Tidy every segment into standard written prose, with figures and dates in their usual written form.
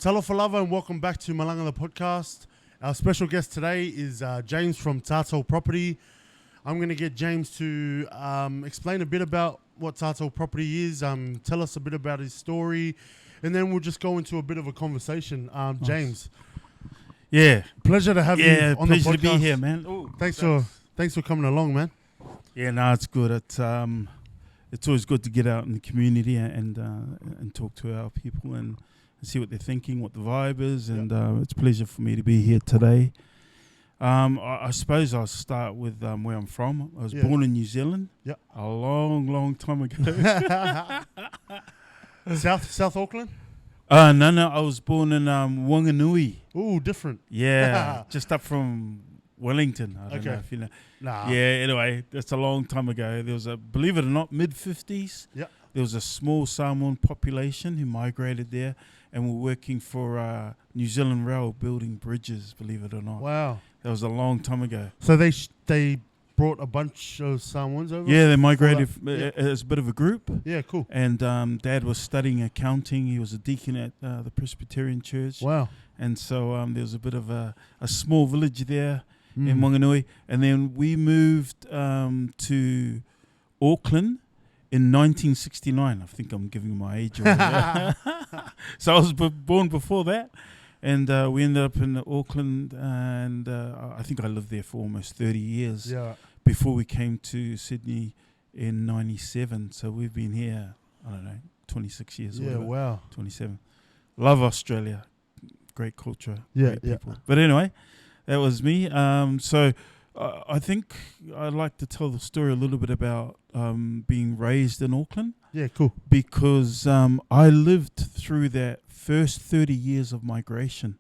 Talofa lava and welcome back to Malaga the podcast. Our special guest today is James from Tatou Property. I'm going to get James to explain a bit about what Tatou Property is, tell us a bit about his story, and then we'll just go into a bit of a conversation. James. Yeah. Pleasure to have you on the podcast. Pleasure to be here, man. Ooh, thanks for coming along, man. Yeah, no, it's good. It's always good to get out in the community and talk to our people and see what they're thinking, what the vibe is, and it's a pleasure for me to be here today. I suppose I'll start with where I'm from. I was born in New Zealand a long time ago. South Auckland? No, I was born in Wanganui. Ooh, different. Yeah, just up from Wellington. I don't know if you know. Nah. Yeah, anyway, that's a long time ago. There was believe it or not, mid-50s. Yeah. There was a small Samoan population who migrated there and were working for New Zealand Rail building bridges, believe it or not. Wow. That was a long time ago. So they brought a bunch of Samoans over? Yeah, they migrated as a bit of a group. Yeah, cool. And Dad was studying accounting. He was a deacon at the Presbyterian Church. Wow. And so there was a bit of a small village there in Wanganui. And then we moved to Auckland in 1969. I think I'm giving my age away. So I was born before that. And we ended up in Auckland, and I think I lived there for almost 30 years before we came to Sydney in 97. So we've been here, I don't know, 26 years. Yeah, wow. 27. Love Australia. Great culture, great people. But anyway, that was me. So I think I'd like to tell the story a little bit about being raised in Auckland. Yeah, cool. Because I lived through that first 30 years of migration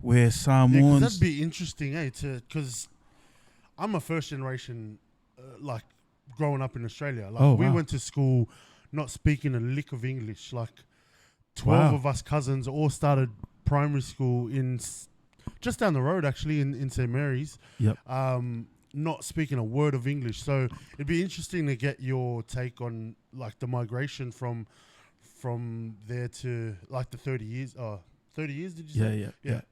where Samoans... that'd be interesting, because I'm a first generation, growing up in Australia. We went to school not speaking a lick of English. 12 of us cousins all started primary school in... just down the road, actually, in St. Mary's. Yep. Not speaking a word of English. So it'd be interesting to get your take on, the migration from there to, the 30 years. 30 years, did you say? Yeah.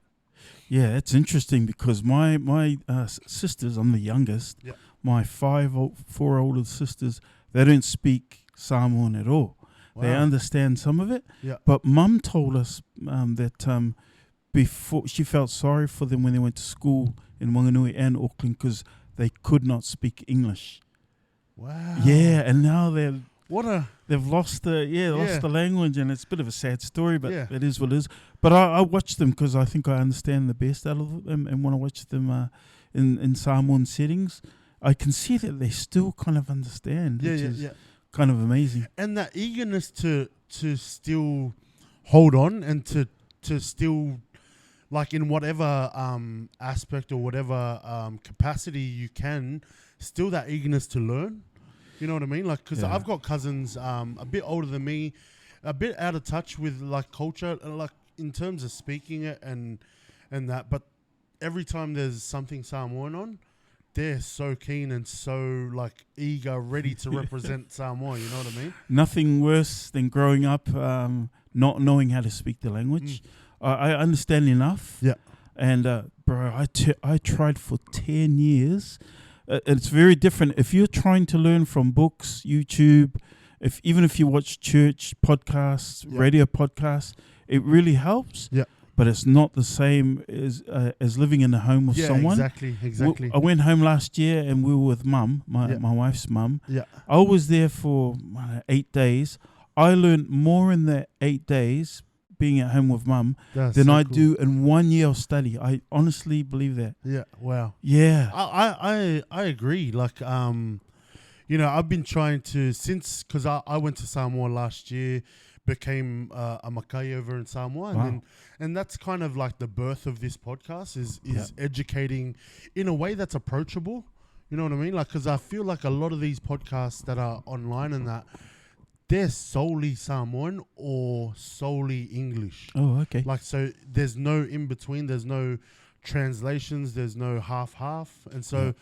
Yeah, it's interesting because my sisters, I'm the youngest, my four older sisters, they don't speak Samoan at all. Wow. They understand some of it. Yeah. But Mum told us that before she felt sorry for them when they went to school in Wanganui and Auckland because they could not speak English. Wow. Yeah, and now they've lost the language, and it's a bit of a sad story, but it is what it is. But I watch them because I think I understand the best out of them, and when I watch them in Samoan settings, I can see that they still kind of understand, which is kind of amazing. And that eagerness to still hold on and to still, in whatever aspect or whatever capacity you can, still that eagerness to learn. You know what I mean? Because I've got cousins a bit older than me, a bit out of touch with culture, in terms of speaking it and that. But every time there's something Samoan on, they're so keen and so eager, ready to represent Samoa. You know what I mean? Nothing worse than growing up not knowing how to speak the language. I understand enough. Yeah. And bro, I tried for 10 years. It's very different. If you're trying to learn from books, YouTube, even if you watch church podcasts, radio podcasts, it really helps. Yeah. But it's not the same as living in a home with someone. Exactly. I went home last year and we were with Mum, my wife's mum. Yeah. I was there for 8 days. I learned more in the 8 days being at home with Mum than I do in 1 year of study. I honestly believe that. Yeah. Wow. Yeah. I agree. I've been trying to because I went to Samoa last year, became a Makai over in Samoa, and that's kind of the birth of this podcast is educating in a way that's approachable. You know what I mean? Because I feel a lot of these podcasts that are online and that, they're solely Samoan or solely English. Oh, okay. So there's no in between. There's no translations. There's no half. And so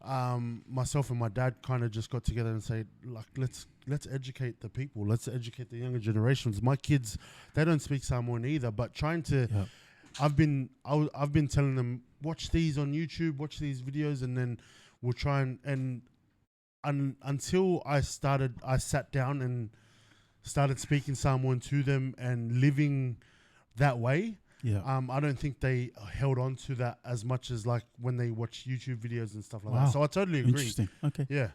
myself and my dad kind of just got together and said, like, let's educate the people, let's educate the younger generations. My kids, they don't speak Samoan either, but trying to, I've been telling them, watch these on YouTube, watch these videos, and then we'll try and until I sat down and started speaking Samoan to them and living that way. Yeah. I don't think they held on to that as much as like when they watch YouTube videos and stuff like that. So I totally agree. Interesting. Okay. Yeah.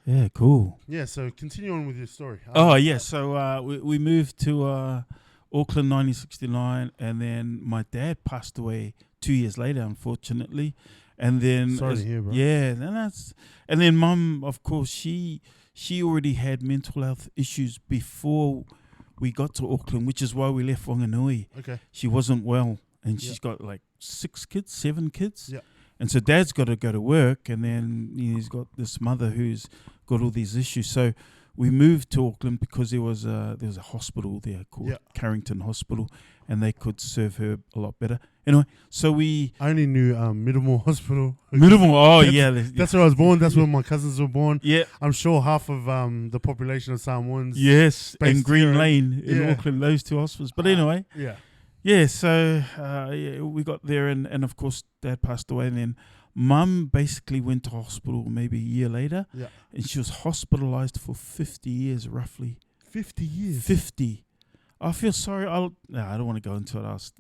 Yeah. Cool. Yeah. So continue on with your story. So we moved to Auckland 1969, and then my dad passed away 2 years later, unfortunately. And then sorry to hear, bro. Yeah, and then Mum, of course, she already had mental health issues before we got to Auckland, which is why we left Whanganui. Okay. She wasn't well, and she's got like 7 kids. Yeah. And so Dad's got to go to work, and then he's got this mother who's got all these issues. So we moved to Auckland because there was a hospital there called Carrington Hospital, and they could serve her a lot better. Anyway, so I only knew Middlemore Hospital. That's where I was born. That's where my cousins were born. Yeah. I'm sure half of the population of Samoans. Yes, and Green Lane in Auckland, those 2 hospitals. But anyway. So we got there, and of course Dad passed away, and then Mum basically went to hospital maybe a year later. Yeah. And she was hospitalized for 50 years, roughly. 50 years? 50. I feel sorry. I don't want to go into it.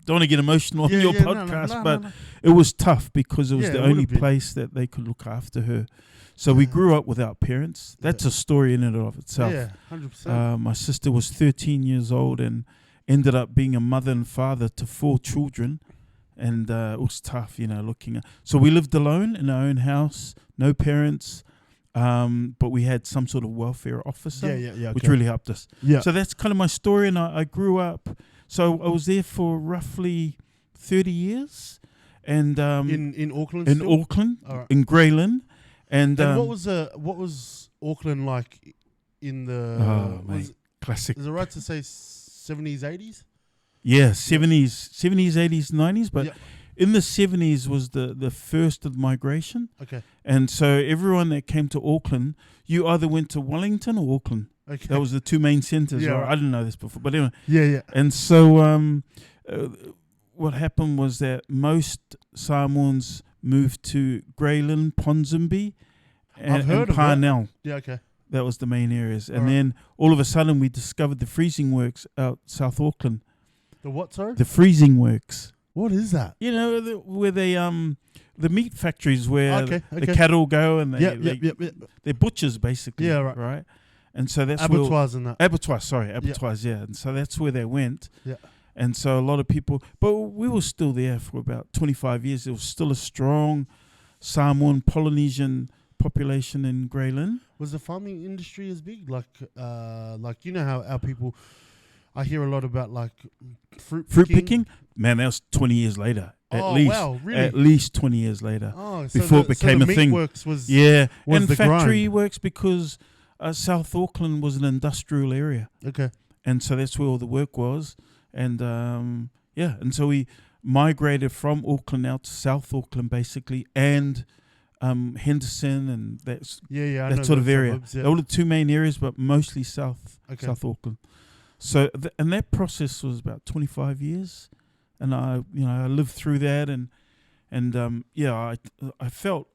Don't want to get emotional on your podcast, but it was tough because it was the only place that they could look after her. So we grew up without parents. That's a story in and of itself. Yeah, 100%. My sister was 13 years old and ended up being a mother and father to 4 children. And it was tough, looking at. So we lived alone in our own house, no parents, but we had some sort of welfare officer, which really helped us. Yeah. So that's kind of my story, and I grew up. So I was there for roughly 30 years, and in Auckland. In Auckland, in Greyland, and what was Auckland like in the classic? Is it right to say 70s, 80s? Yeah, 70s, 80s, 90s, but in the 70s was the first of migration. Okay. And so everyone that came to Auckland, you either went to Wellington or Auckland. Okay. That was the 2 main centres. Yeah, right? I didn't know this before, but anyway. Yeah. And so what happened was that most Samoans moved to Greyland, Ponsonby, and Parnell. Yeah, okay. That was the main areas. And then all of a sudden we discovered the freezing works out South Auckland. The what, sorry? The freezing works. What is that? Where they the meat factories where the cattle go, and they're butchers basically. Yeah, right. Right. And so that's abattoirs and that. Abattoirs, yeah. And so that's where they went. Yeah. And so a lot of people, but we were still there for about 25 years. There was still a strong Samoan Polynesian population in Greyland. Was the farming industry as big? Like how our people, I hear a lot about like fruit picking. Man, that was 20 years later. Wow, really? At least 20 years later. Before it became a thing. Works was and the factory grind. works because South Auckland was an industrial area. Okay. And so that's where all the work was. And and so we migrated from Auckland out to South Auckland basically, and Henderson and that sort of area. Suburbs, All the 2 main areas, but mostly South Auckland. So and that process was about 25 years, and I lived through that, and I felt,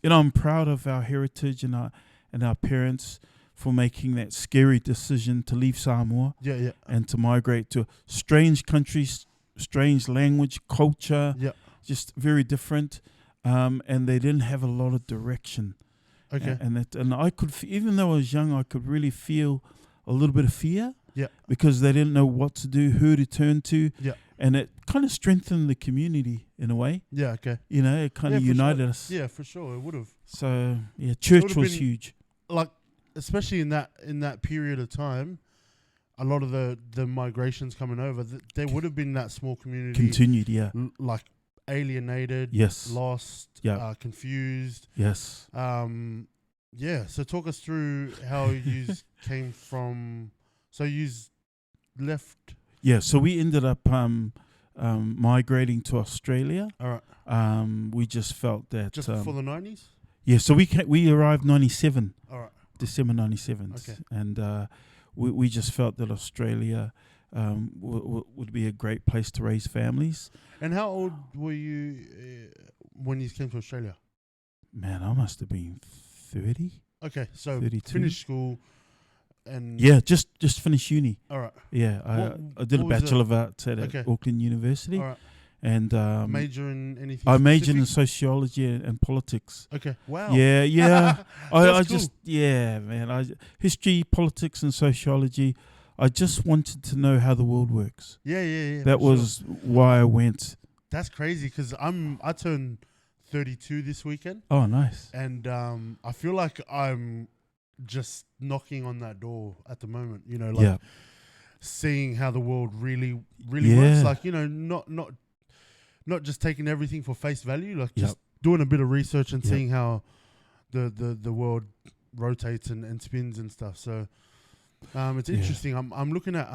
I'm proud of our heritage and our parents for making that scary decision to leave Samoa and to migrate to strange countries, strange language, culture, just very different, and they didn't have a lot of direction. Okay. And I could, even though I was young, I could really feel a little bit of fear. Yeah. Because they didn't know what to do, who to turn to. Yeah. And it kind of strengthened the community in a way. Yeah, okay. It kind of united us. Yeah, for sure, it would have. So, church was huge. Like, especially in that period of time, a lot of the migrations coming over, there would have been that small community. Continued, like alienated, lost, confused. Yes. So talk us through how you came from. So you left. Yeah. So we ended up migrating to Australia. All We just felt that Just before the 90s? yeah. So we arrived 97, All right. December 97, Okay. and we just felt that Australia would be a great place to raise families. And how old were you when you came to Australia? Man, I must have been 30. Okay, so 32. finished school and... Yeah, just finished uni. All right. Yeah, I did a what was Bachelor of Arts at Okay. Auckland University. All right. And Major in anything I majored in specific? sociology and politics. Okay, wow. Yeah. I That's just, cool. yeah, man. History, politics, and sociology. I just wanted to know how the world works. Yeah. That for was why I went. That's crazy because I turned 32 this weekend, Oh, nice. and I feel like I'm just knocking on that door at the moment. You know, like Yeah. seeing how the world really Yeah. works. Like, you know, not just taking everything for face value. Like just doing a bit of research and seeing how the world rotates and spins and stuff. So it's interesting. I'm looking at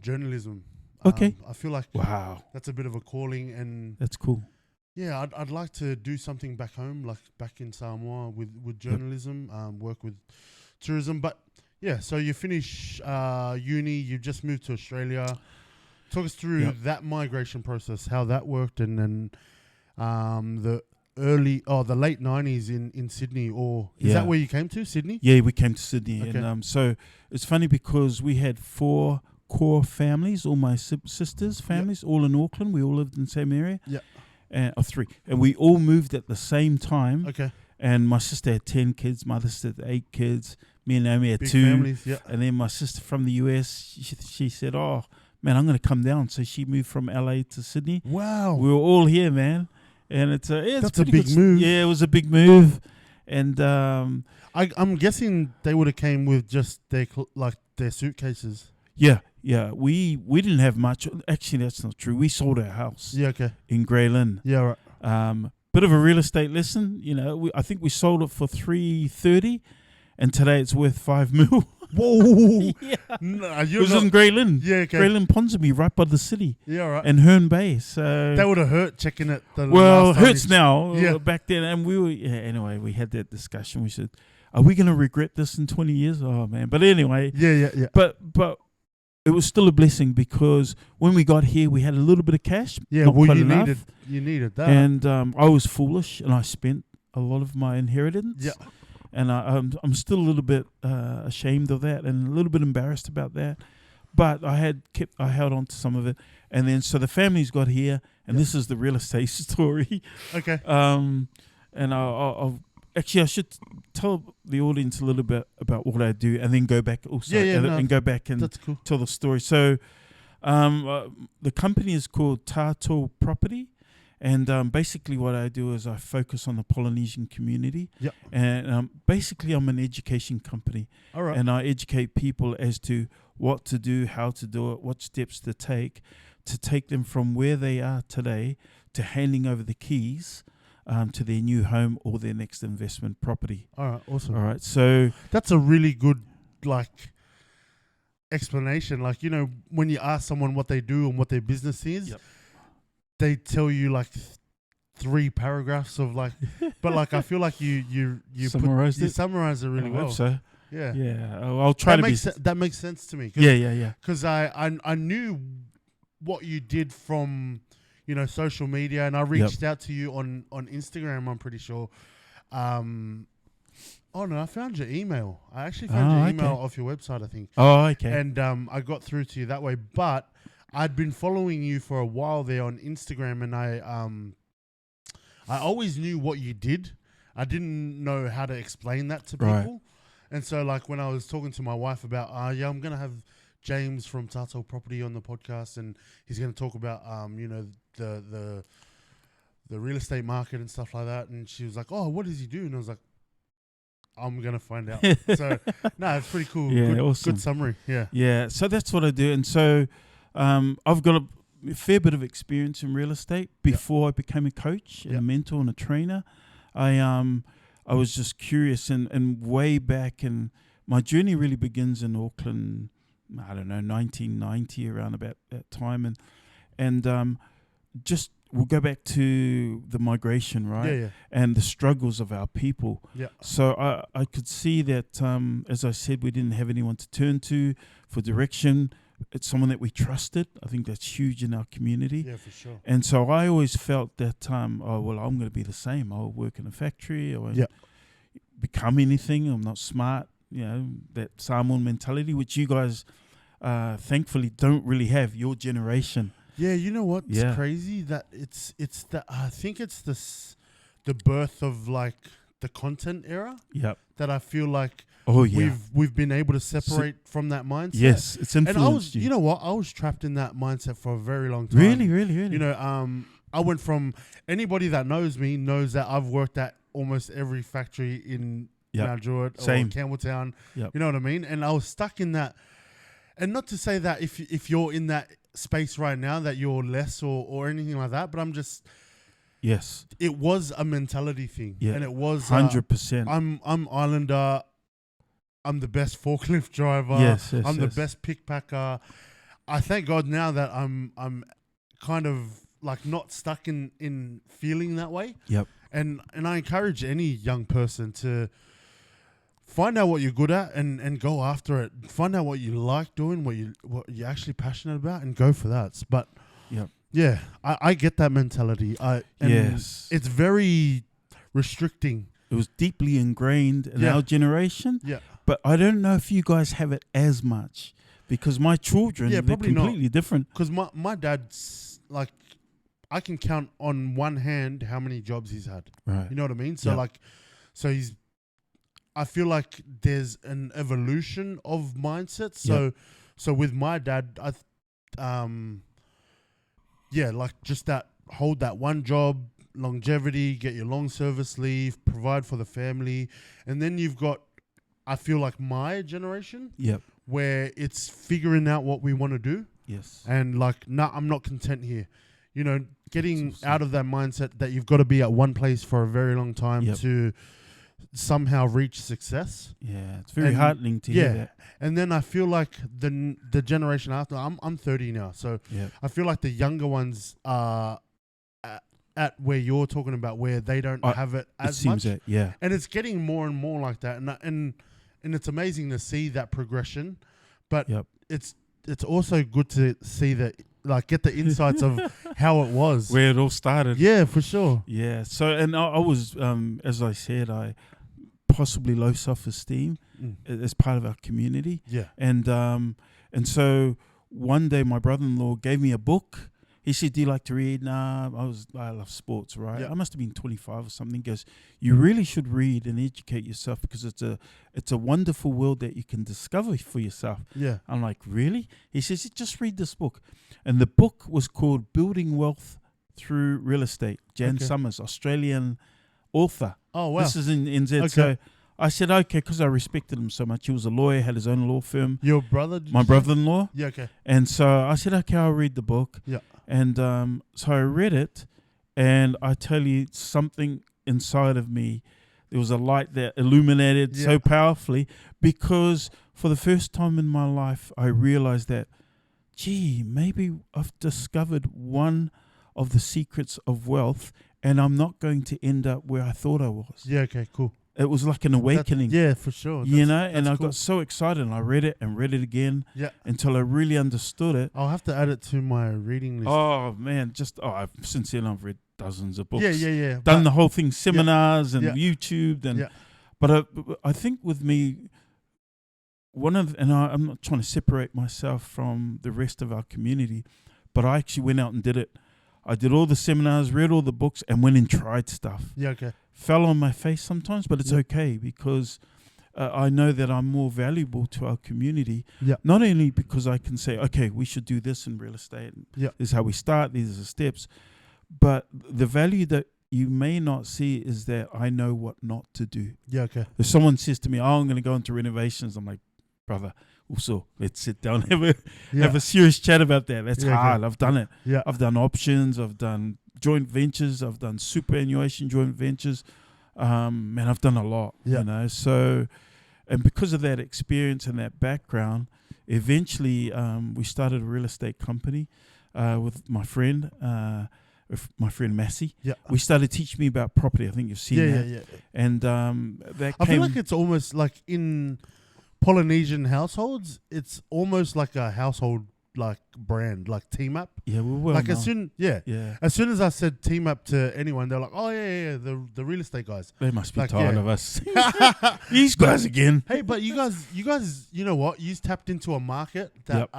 journalism. Okay. I feel like Wow. that's a bit of a calling, and That's cool. yeah, I'd like to do something back home, like back in Samoa with journalism, work with tourism. But yeah, so you finish uni, you've just moved to Australia. Talk us through that migration process, how that worked, and then the late 90s in Sydney, or is that where you came to, Sydney? Yeah, we came to Sydney. Okay. And so it's funny because we had 4 core families, all my sisters' families, all in Auckland. We all lived in the same area. Yeah. Or 3. And we all moved at the same time. Okay. And my sister had 10 kids. My other sister had 8 kids. Me and Naomi had Big 2. families, yeah. And then my sister from the US, she said, oh, man, I'm going to come down. So she moved from LA to Sydney. Wow. We were all here, man. And it's That's a pretty big good. move. Yeah, it was a big move. And I'm guessing they would have came with just their suitcases. yeah, we didn't have much. Actually, that's not true. We sold our house Yeah, okay. in Grey Lynn. Yeah, right. Bit of a real estate lesson. You know, I think we sold it for $330, and today it's worth $5 million. Whoa. Yeah. No, It was in Grey Lynn. Yeah, okay. Grey Lynn Ponsonby, right by the city. Yeah, right. And Herne Bay. So That would have hurt checking it. well, hurts now. Yeah. Back then, and we were anyway. We had that discussion. We said, "Are we going to regret this in 20 years?" Oh man! But anyway, Yeah. But it was still a blessing because when we got here, we had a little bit of cash. Yeah, not well, quite you enough. needed that. And I was foolish, and I spent a lot of my inheritance. Yeah. And I'm still a little bit ashamed of that, and a little bit embarrassed about that. But I held on to some of it, and then so the families got here, and this is the real estate story. Okay. And I'll actually I should tell the audience a little bit about what I do, and then go back also, and go back and That's cool. tell the story. So, the company is called Tatou Property. And basically what I do is I focus on the Polynesian community. Yep. And basically I'm an education company. All right. And I educate people as to what to do, how to do it, what steps to take them from where they are today to handing over the keys to their new home or their next investment property. All right. Awesome. All right. So That's a really good, explanation. Like, you know, when you ask someone what they do and what their business is, they tell you 3 paragraphs of but I feel like you summarized it. Summarize it really I well. hope so. Yeah. Yeah. I'll try to be. That makes sense to me. Yeah. Because I knew what you did from, you know, social media, and I reached out to you on Instagram. I'm pretty sure. Oh no, I found your email. I actually found your email off your website, I think. Oh, okay. And I got through to you that way, but I'd been following you for a while there on Instagram, and I always knew what you did. I didn't know how to explain that to people. Right. And so when I was talking to my wife about, I'm going to have James from Tatou Property on the podcast, and he's going to talk about, you know, the real estate market and stuff like that. And she was like, oh, what does he do? And I was like, I'm going to find out. So, no, it's pretty cool. Yeah, awesome. Good summary. Yeah. Yeah, so that's what I do. And so I've got a fair bit of experience in real estate before I became a coach and a mentor and a trainer. I was just curious, and way back, and my journey really begins in Auckland, I don't know, 1990, around about that time. And just we'll go back to the migration, right? Yeah. And the struggles of our people. Yeah. So I could see that, as I said, we didn't have anyone to turn to for direction. It's someone that we trusted. I think that's huge in our community. Yeah, for sure. And so I always felt that, I'm going to be the same. I'll work in a factory. I won't become anything. I'm not smart. That Samoan mentality, which you guys thankfully don't really have, your generation. Yeah, you know what? It's crazy that it's the I think it's the birth of like the content era. Yep. That I feel like we've been able to separate from that mindset. Yes, it's influenced. And I was, you. you know what? I was trapped in that mindset for a very long time. Really. I went from, anybody that knows me knows that I've worked at almost every factory in Mount Druitt or Campbelltown. Yep. You know what I mean? And I was stuck in that. And not to say that if you're in that space right now that you're less or anything like that, but I'm just, it was a mentality thing. And it was 100%. I'm Islander, I'm the best forklift driver, I'm the best pickpacker. I thank God now that I'm kind of like not stuck in feeling that way. And I encourage any young person to find out what you're good at and go after it. Find out what you like doing, what you're actually passionate about, and go for that. But I get that mentality. It's very restricting. It was deeply ingrained in our generation. Yeah. But I don't know if you guys have it as much, because my children, they're completely different. Because my dad's like, I can count on one hand how many jobs he's had. Right. You know what I mean? So I feel like there's an evolution of mindset. So with my dad, like just that, hold that one job, longevity, get your long service leave, provide for the family. And then you've got, I feel like my generation, where it's figuring out what we want to do. Yes. And like, I'm not content here. Getting out of that mindset that you've got to be at one place for a very long time to somehow reach success. Yeah, it's very heartening to hear that. And then I feel like the generation after, I'm 30 now, so I feel like the younger ones are at where you're talking about, where they don't have it as much. And it's getting more and more like that, and it's amazing to see that progression. But it's also good to see that, like, get the insights of how it was, where it all started. Yeah, for sure. Yeah. So, and I was, as I said, I possibly low self-esteem as part of our community. Yeah. And so one day my brother-in-law gave me a book. He said, "Do you like to read?" Nah, I love sports, right? I must have been 25 or something. He goes, "You really should read and educate yourself, because it's a wonderful world that you can discover for yourself." Yeah. I'm like, "Really?" He says, "Just read this book." And the book was called Building Wealth Through Real Estate. Jan Summers, Australian author. Oh, wow. This is in NZ. Okay. So I said, okay, because I respected him so much. He was a lawyer, had his own law firm. Your brother? My brother-in-law. Yeah, okay. And so I said, okay, I'll read the book. Yeah. And so I read it, and I tell you, something inside of me, there was a light that illuminated so powerfully, because for the first time in my life, I realized that, gee, maybe I've discovered one of the secrets of wealth, and I'm not going to end up where I thought I was. Yeah, okay, cool. It was like an awakening. For sure. And I got so excited, and I read it and read it again until I really understood it. I'll have to add it to my reading list. Oh, man, since then I've read dozens of books. Yeah. Done the whole thing, seminars and YouTube. But I think with me, I'm not trying to separate myself from the rest of our community, but I actually went out and did it. I did all the seminars, read all the books, and went and tried stuff. Yeah, okay. Fell on my face sometimes, but it's okay, because I know that I'm more valuable to our community. Yeah. Not only because I can say, okay, we should do this in real estate. This is how we start. These are the steps. But the value that you may not see is that I know what not to do. Yeah, okay. If someone says to me, I'm going to go into renovations, I'm like, brother, also, let's sit down and have a serious chat about that. That's hard. Okay. I've done it. Yeah. I've done options. I've done joint ventures. I've done superannuation joint ventures. Man, I've done a lot, you know. So, and because of that experience and that background, eventually we started a real estate company with my friend. with my friend Massey. Yeah. We started teaching me about property. I think you've seen that. Yeah. And that I came. feel like it's almost like in Polynesian households, it's almost like a household like brand, like Team Up. Yeah, we were. Like known. as soon as I said Team Up to anyone, they're like, oh yeah, the real estate guys. They must be Like, tired yeah. of us. These guys again. Hey, but you guys, you know what? You tapped into a market that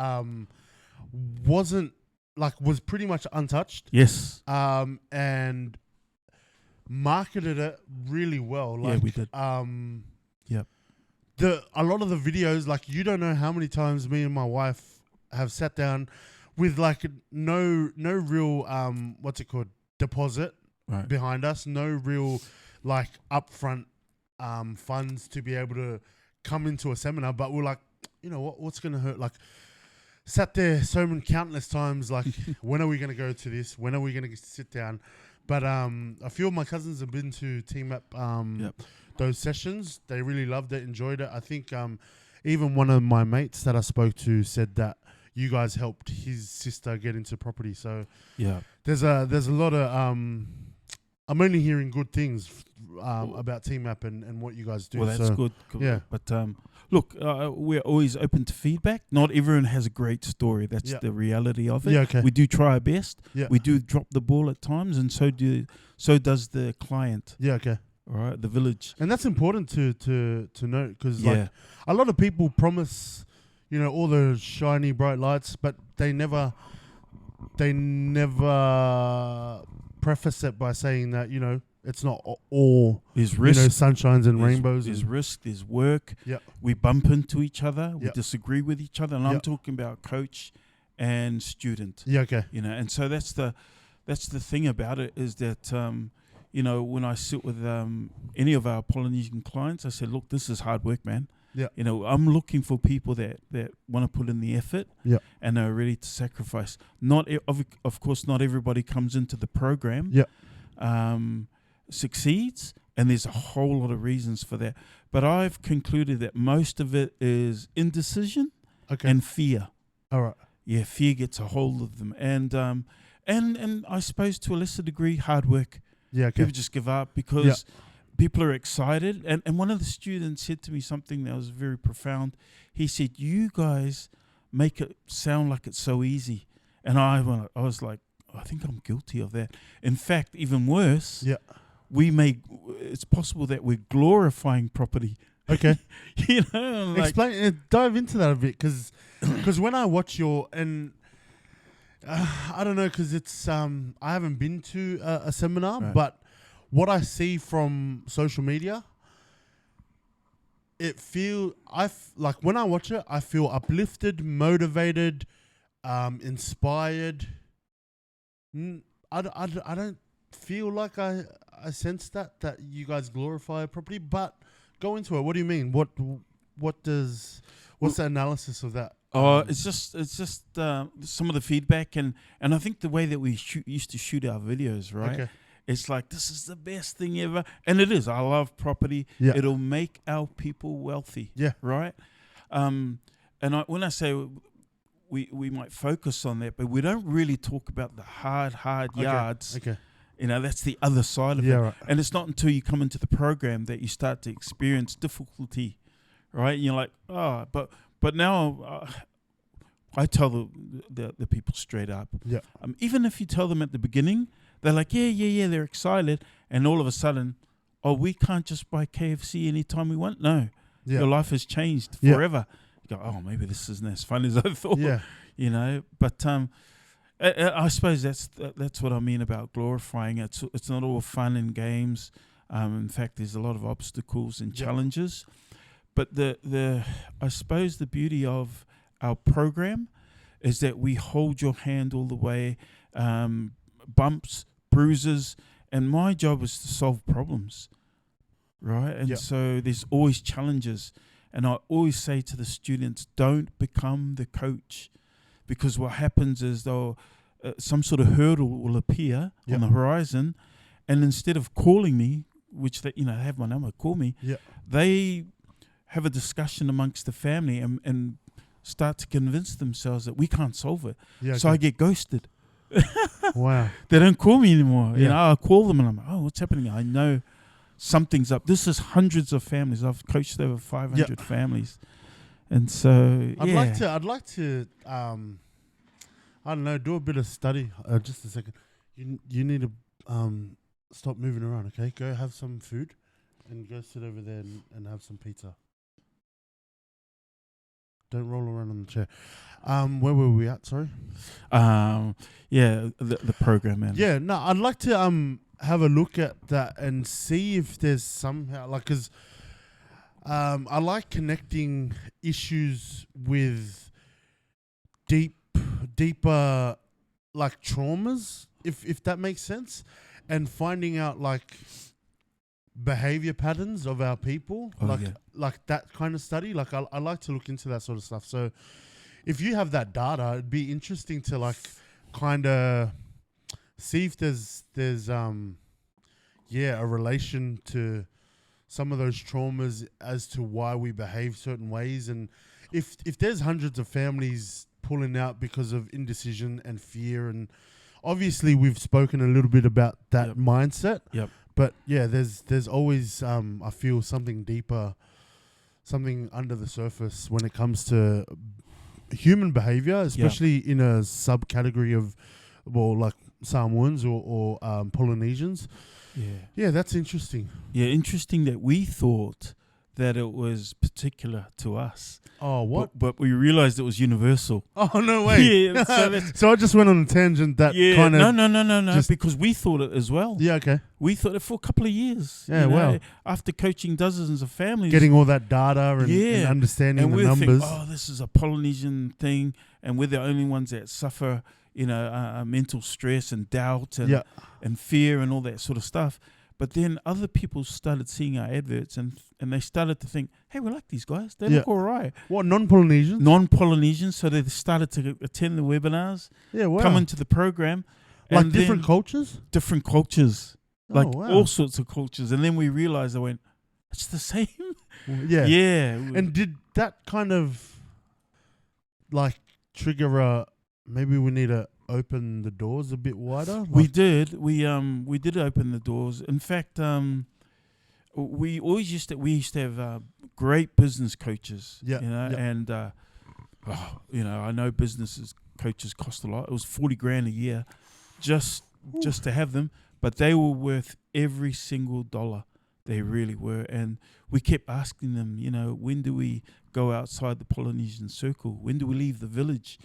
was pretty much untouched. Yes. And marketed it really well. Like, yeah, we did. Yep. A lot of the videos, like, you don't know how many times me and my wife have sat down with like no real what's it called, deposit behind us, no real like upfront funds to be able to come into a seminar, but we're like, you know what's gonna hurt? Like, sat there so many countless times, like, when are we gonna go to this? When are we gonna sit down? But a few of my cousins have been to Team Up those sessions. They really loved it, enjoyed it. I think even one of my mates that I spoke to said that you guys helped his sister get into property. So there's a lot of I'm only hearing good things about Team Up and what you guys do. Well, that's good. Yeah. But look, we're always open to feedback. Not everyone has a great story. That's the reality of it. Yeah, okay. We do try our best. Yeah. We do drop the ball at times, and so does the client. Yeah, okay. All right, the village. And that's important to note, because like a lot of people promise, you know, all the shiny bright lights, but they never preface it by saying that, you know, it's not all there's risk, you know, sunshines and rainbows. There's risk, there's work. Yeah. We bump into each other. We disagree with each other. And I'm talking about coach and student. Yeah, okay. You know, and so that's the thing about it, is that you know, when I sit with any of our Polynesian clients, I said, look, this is hard work, man. Yeah. You know, I'm looking for people that want to put in the effort and are ready to sacrifice. Of course, not everybody comes into the program, succeeds, and there's a whole lot of reasons for that. But I've concluded that most of it is indecision and fear. All right. Yeah, fear gets a hold of them. And I suppose to a lesser degree, hard work. Yeah, okay. People just give up because people are excited. And one of the students said to me something that was very profound. He said, you guys make it sound like it's so easy. And I was like, I think I'm guilty of that. In fact, even worse, it's possible that we're glorifying property. Okay. You know, like, explain, dive into that a bit, because when I watch your, and I don't know, because it's I haven't been to a seminar, but what I see from social media, like when I watch it, I feel uplifted, motivated, inspired. I don't feel like I sense that you guys glorify property, but go into it. What do you mean? What's the analysis of that? It's just some of the feedback, and I think the way that we used to shoot our videos, right? Okay. It's like, this is the best thing ever, and it is. I love property. Yeah. It'll make our people wealthy. Yeah. Right. And when I say we might focus on that, but we don't really talk about the hard yards. Okay. You know, that's the other side of it. Right. And it's not until you come into the program that you start to experience difficulty, right? And you're like, oh, but now I tell the people straight up. Yeah. Even if you tell them at the beginning, they're like, yeah, they're excited. And all of a sudden, we can't just buy KFC anytime we want. No. Yeah. Your life has changed forever. You go, oh, maybe this isn't as fun as I thought. Yeah. You know, but I suppose that's what I mean about glorifying it. It's not all fun and games. In fact, there's a lot of obstacles and challenges. But I suppose the beauty of our program is that we hold your hand all the way, bumps, bruises, and my job is to solve problems, right? And so there's always challenges. And I always say to the students, don't become the coach, because what happens is some sort of hurdle will appear on the horizon, and instead of calling me, which they have my number, call me, they have a discussion amongst the family and start to convince themselves that we can't solve it. So I get ghosted. Wow. They don't call me anymore. You Yeah. know, I call them and I'm like, oh, what's happening? I know something's up. This is hundreds of families. I've coached over 500 families. And so, I'd yeah. like to I don't know, do a bit of study. Just a second. You need to stop moving around, okay? Go have some food and go sit over there and have some pizza. Don't roll around on the chair. Where were we at? Sorry. Yeah, the program, man. Yeah, no, I'd like to have a look at that and see if there's somehow like, cause I like connecting issues with deeper like traumas, if that makes sense, and finding out like behavior patterns of our people, like that kind of study. Like I like to look into that sort of stuff. So if you have that data, it'd be interesting to like kind of see if there's a relation to some of those traumas as to why we behave certain ways. And if there's hundreds of families pulling out because of indecision and fear, and obviously we've spoken a little bit about that mindset. Yep. But yeah, there's always I feel something deeper, something under the surface when it comes to human behavior, especially in a subcategory of, well, like Samoans or Polynesians. Yeah, that's interesting. Yeah, interesting that we thought that it was particular to us. Oh, what? But we realized it was universal. Oh, no way. Yeah, so I just went on a tangent that kind of... No, because we thought it as well. Yeah, okay. We thought it for a couple of years. Yeah, wow. After coaching dozens of families. Getting all that data and understanding the numbers. This is a Polynesian thing, and we're the only ones that suffer, mental stress and doubt and fear and all that sort of stuff. But then other people started seeing our adverts and they started to think, hey, we like these guys. They look all right. What, non-Polynesians? Non-Polynesians. So they started to attend the webinars, come into the program. Like different cultures? Different cultures. All sorts of cultures. And then we realized, I went, it's the same. Yeah. Yeah. And did that kind of like trigger maybe we need to open the doors a bit wider? We did. We did open the doors. In fact, we used to have great business coaches. And I know business coaches cost a lot. It was $40,000 a year, just to have them. But they were worth every single dollar. They really were. And we kept asking them, when do we go outside the Polynesian circle? When do we leave the village?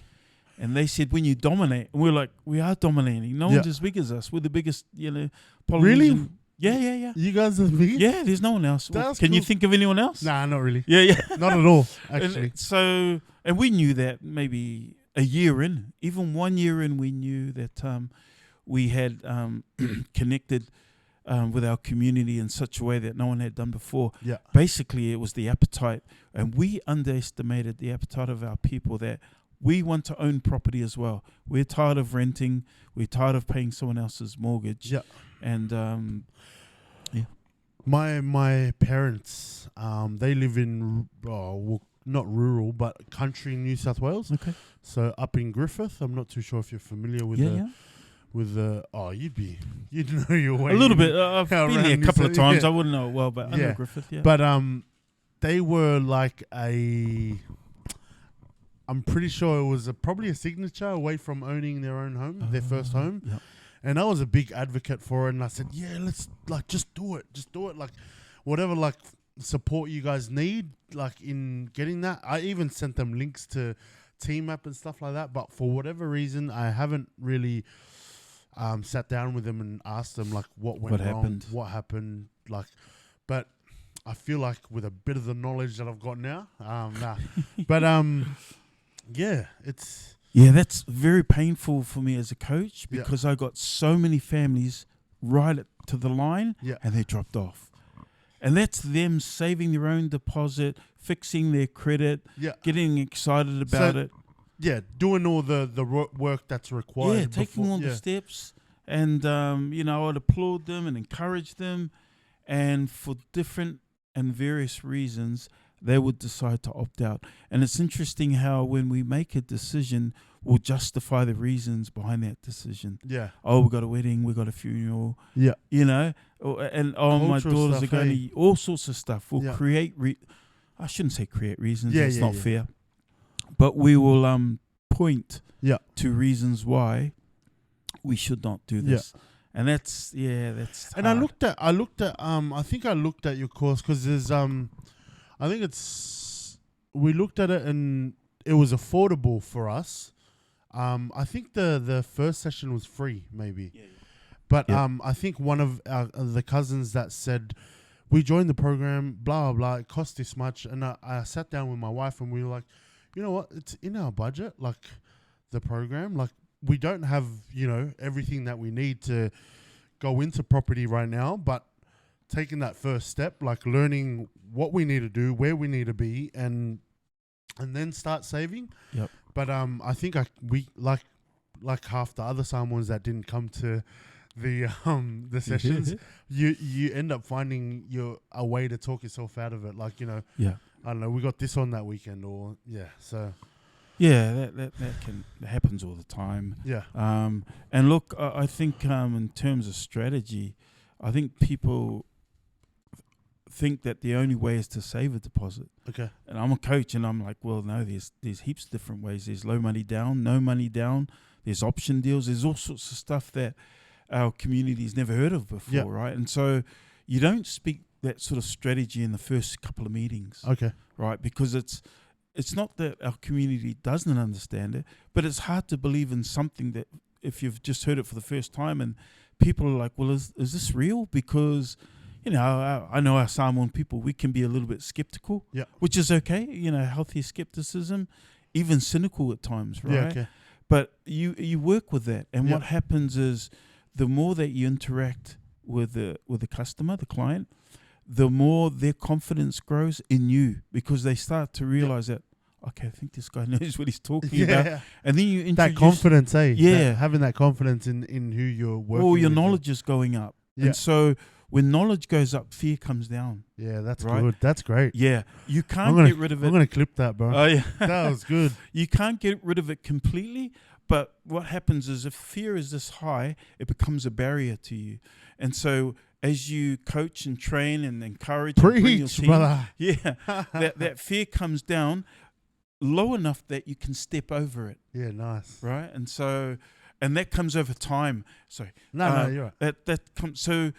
And they said, when you dominate. And we're like, we are dominating. No one's as big as us. We're the biggest, Polynesian. Really? Yeah. You guys are the biggest? Yeah, there's no one else. Can you think of anyone else? Nah, not really. Yeah. Not at all, actually. And we knew that maybe a year in, even 1 year in, we knew that we had connected with our community in such a way that no one had done before. Yeah. Basically, it was the appetite. And we underestimated the appetite of our people that we want to own property as well. We're tired of renting. We're tired of paying someone else's mortgage. Yeah. And my parents, they live in not rural but country New South Wales. Okay. So up in Griffith. I'm not too sure if you're familiar with you'd know your way. A little bit. I've been here a couple of times. I wouldn't know it well, but I know Griffith. Yeah. But they were like I'm pretty sure it was probably a signature away from owning their own home, their first home. Yep. And I was a big advocate for it. And I said, let's just do it. Just do it. Like whatever support you guys need, like in getting that. I even sent them links to Team App and stuff like that. But for whatever reason, I haven't really sat down with them and asked them like what went wrong, what happened. But I feel like with a bit of the knowledge that I've got now, But that's very painful for me as a coach because I got so many families right to the line and they dropped off. And that's them saving their own deposit, fixing their credit, getting excited about it. Yeah, doing all the work that's required. Yeah, taking all the steps. And, I'd applaud them and encourage them. And for different and various reasons, they would decide to opt out. And it's interesting how when we make a decision, we'll justify the reasons behind that decision. Yeah. Oh, we got a wedding, we got a funeral. Yeah. You know, my Cultural daughters are stuff, going to, all sorts of stuff. We'll Yeah. create, I shouldn't say create reasons, Yeah, it's yeah, not yeah. fair. But we will point Yeah. to reasons why we should not do this. And that's And I hard. looked at I think I looked at your course because there's I think we looked at it and it was affordable for us. I think the first session was free maybe. Yeah. But Yeah. I think one of the cousins that said we joined the program, blah blah blah, it cost this much, and I sat down with my wife and we were like, you know what, it's in our budget, like the program, like we don't have, you know, everything that we need to go into property right now, but taking that first step, like learning what we need to do, where we need to be, and then start saving. Yep. But I think we like half the other Samoans that didn't come to the sessions, you end up finding a way to talk yourself out of it. Like, you know, Yeah. I don't know, we got this on that weekend, or so Yeah, that happens all the time. yeah. And look, I think in terms of strategy, I think people think that the only way is to save a deposit. Okay. And I'm a coach, and I'm like, well, no, there's heaps of different ways. There's low money down, no money down. There's option deals. There's all sorts of stuff that our community's never heard of before, right? And so you don't speak that sort of strategy in the first couple of meetings, Okay. right? Because it's not that our community doesn't understand it, but it's hard to believe in something that if you've just heard it for the first time and people are like, well, is this real? Because, you know, I know our Samoan people, we can be a little bit skeptical, which is okay, you know, healthy skepticism, even cynical at times, right? Yeah, okay. But you work with that, and what happens is the more that you interact with the customer, the client, the more their confidence grows in you, because they start to realize that, okay, I think this guy knows what he's talking about. And then you introduce that confidence, Yeah. having that confidence in who you're working with. all your knowledge is going up. Yeah. And so when knowledge goes up, fear comes down. Yeah, that's Right? good. That's great. Yeah. You can't I'm gonna, get rid of it. I'm going to clip that, bro. Oh, yeah. That was good. You can't get rid of it completely, but what happens is if fear is this high, it becomes a barrier to you. And so as you coach and train and encourage and bring your Preach, team, brother. yeah, that fear comes down low enough that you can step over it, Yeah, nice. right? And so, and that comes over time. Sorry. No, you're right. That comes, so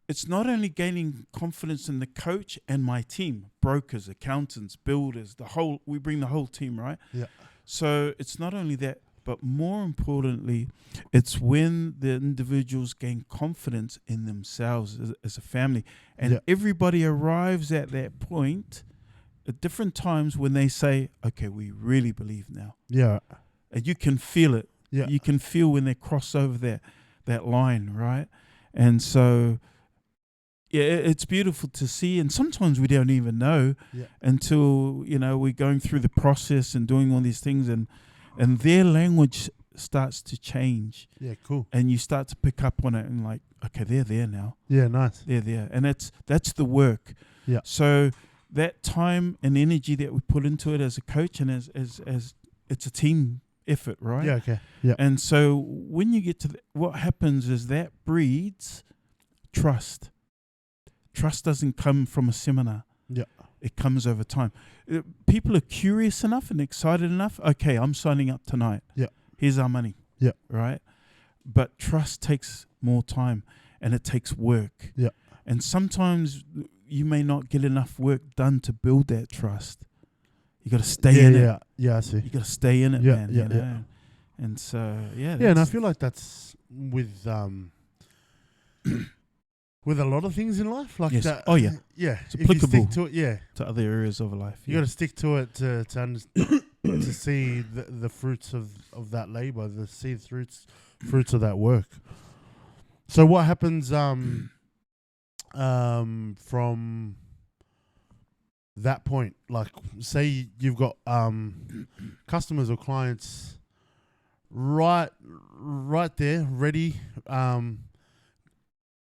it's not only gaining confidence in the coach and my team, brokers, accountants, builders, we bring the whole team, right? Yeah. So it's not only that, but more importantly, it's when the individuals gain confidence in themselves as a family. And everybody arrives at that point at different times when they say, okay, we really believe now. Yeah. And you can feel it. Yeah. You can feel when they cross over that line, right? And so, yeah, it's beautiful to see. And sometimes we don't even know until, you know, we're going through the process and doing all these things, and their language starts to change. Yeah, cool. And you start to pick up on it and like, okay, they're there now. Yeah, nice. They're there. And that's the work. Yeah. So that time and energy that we put into it as a coach and as it's a team effort, right? Yeah, okay. Yeah. And so when you get to what happens is that breeds trust. Trust doesn't come from a seminar. Yeah. It comes over time. People are curious enough and excited enough. Okay, I'm signing up tonight. Yeah. Here's our money. Yeah. Right? But trust takes more time and it takes work. Yeah. And sometimes you may not get enough work done to build that trust. You got to stay in it. Yeah, I see. You got to stay in it, Yeah, man. yeah, you know? yeah. And so, yeah. Yeah, and I feel like that's with with a lot of things in life, like Yes. that. Oh, yeah. Yeah, It's if you applicable stick to it, yeah, to other areas of life. you got to stick to it to to see the fruits of that labor, see the fruits of that work. So what happens from that point? Like, say you've got customers or clients right there, ready.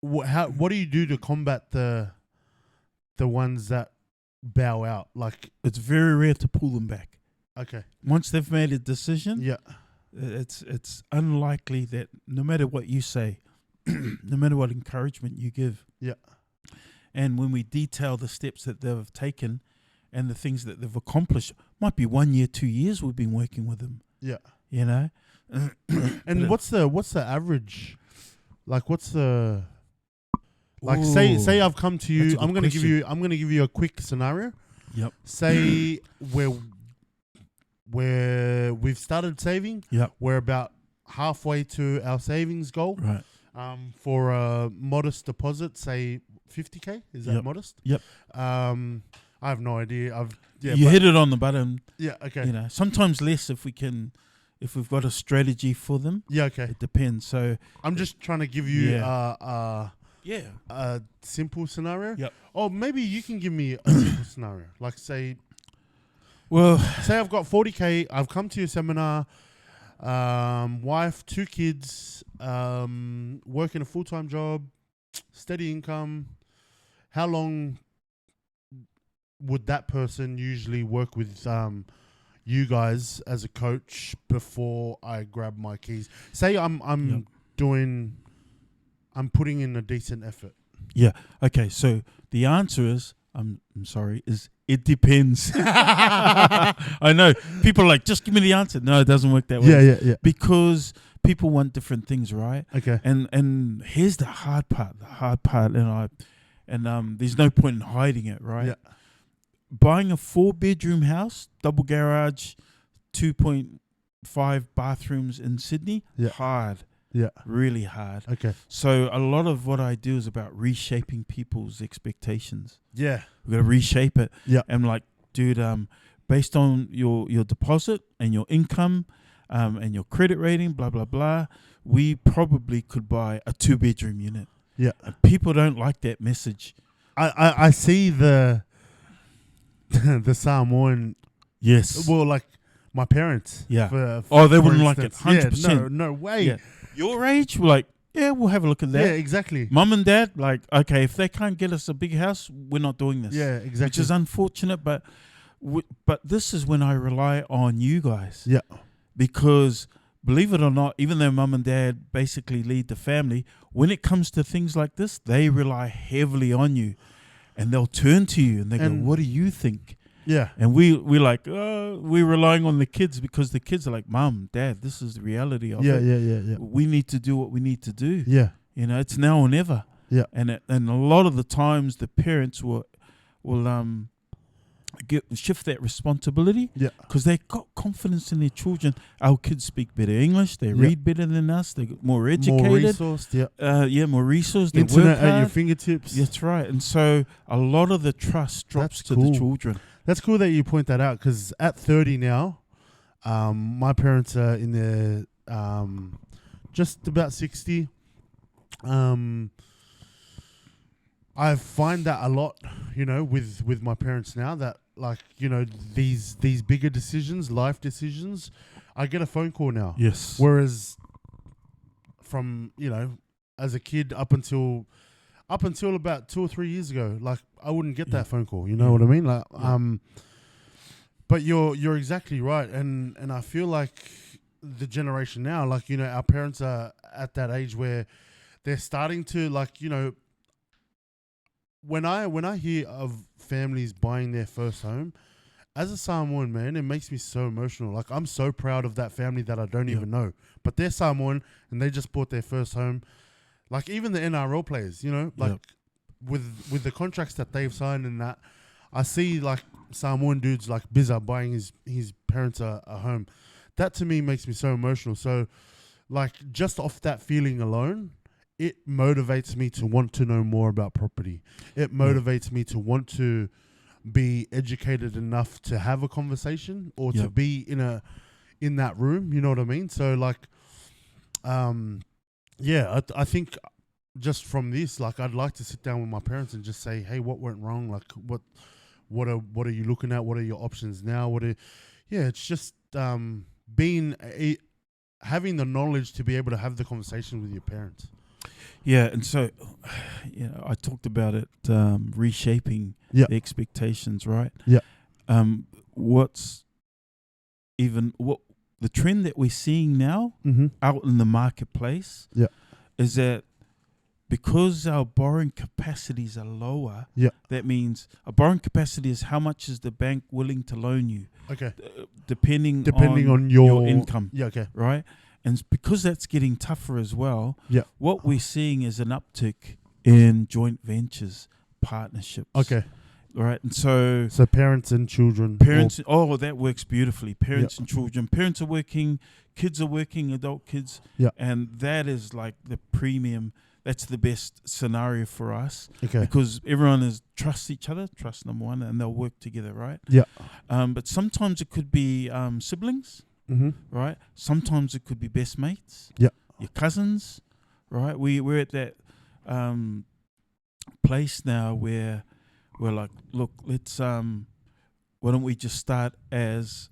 What do you do to combat the ones that bow out? Like, It's very rare to pull them back. okay, Once they've made a decision, yeah, it's unlikely that no matter what you say, no matter what encouragement you give, yeah, and when we detail the steps that they've taken and the things that they've accomplished, might be 1 year, 2 years we've been working with them. yeah. You know, And what's the average? Like, what's the like? Ooh, Say I've come to that's you. a good I'm gonna give you a quick scenario. Yep. Say where we've started saving. Yep. We're about halfway to our savings goal. Right. For a modest deposit, say 50K. Is that Yep. modest? Yep. I have no idea. You hit it on the button. Yeah. Okay. You know, sometimes less if we've got a strategy for them. Yeah. Okay. It depends. So I'm just trying to give you Yeah. a simple scenario. Yep. Or maybe you can give me a simple scenario. Like say I've got 40K. I've come to your seminar. Wife, 2 kids, working a full-time job, steady income. How long would that person usually work with you guys as a coach before I grab my keys? Say I'm putting in a decent effort. Yeah. Okay. So the answer is, I'm sorry, is it depends. I know people are like, just give me the answer. No, it doesn't work that way. Yeah. Because people want different things, right? Okay. And here's the hard part, and there's no point in hiding it, right? Yeah. Buying a 4-bedroom house, double garage, 2.5 bathrooms in Sydney, hard. Yeah. Really hard. Okay. So a lot of what I do is about reshaping people's expectations. Yeah. We've got to reshape it. Yeah. And like, dude, based on your deposit and your income and your credit rating, blah, blah, blah, we probably could buy a 2-bedroom unit. Yeah. And people don't like that message. I see the Samoan. Yes. Well, like my parents. Yeah. For they wouldn't like it. instance. 100%. Yeah, no way. Yeah. Your age, we're like, yeah, we'll have a look at that. Yeah, exactly. Mum and dad, like, okay, if they can't get us a big house, we're not doing this. Yeah, exactly. Which is unfortunate, but this is when I rely on you guys. Yeah. Because believe it or not, even though mum and dad basically lead the family, when it comes to things like this, they rely heavily on you. And they'll turn to you and they go, what do you think? Yeah. And we're like, we're relying on the kids because the kids are like, Mum, Dad, this is the reality of it. Yeah. We need to do what we need to do. Yeah. You know, it's now or never. Yeah. And a lot of the times the parents will shift that responsibility. Yeah. Because they got confidence in their children. Our kids speak better English. They read better than us. They're more educated. More resourced. Yeah. More resourced. They Internet work hard. at your fingertips. That's right. And so a lot of the trust drops to the children. That's cool that you point that out because at 30 now, my parents are in their just about 60. I find that a lot, you know, with my parents now that like, you know, these bigger decisions, life decisions, I get a phone call now. Yes. Whereas from, you know, as a kid up until about 2 or 3 years ago, like I wouldn't get that phone call. You know what I mean? Like, but you're exactly right, and I feel like the generation now, like, you know, our parents are at that age where they're starting to, like, you know, when I hear of families buying their first home, as a Samoan man, it makes me so emotional. Like I'm so proud of that family that I don't even know, but they're Samoan and they just bought their first home. Like even the NRL players, you know, like with the contracts that they've signed and that, I see like Samoan dudes like Bizza buying his parents a home. That to me makes me so emotional. So like just off that feeling alone, it motivates me to want to know more about property. It motivates me to want to be educated enough to have a conversation or to be in that room. You know what I mean? So like, I think just from this, like, I'd like to sit down with my parents and just say, hey, what went wrong? Like, what are you looking at? What are your options now? It's just having the knowledge to be able to have the conversation with your parents. Yeah, and so I talked about it, reshaping Yeah. the expectations, right? Yeah. What the trend that we're seeing now out in the marketplace is that because our borrowing capacities are lower, that means a borrowing capacity is how much is the bank willing to loan you, Okay. depending on your income, Yeah. Okay. right? And because that's getting tougher as well, what we're seeing is an uptick in joint ventures, partnerships. Okay. Right, and so parents and children. That works beautifully. Parents and children. Parents are working, kids are working, adult kids. Yeah. And that is like the premium. That's the best scenario for us. Okay. Because everyone trusts each other, trust number one, and they'll work together, right? Yeah. But sometimes it could be siblings, right? Sometimes it could be best mates. Yeah. Your cousins, right? We're at that place now where we're like, look, let's why don't we just start as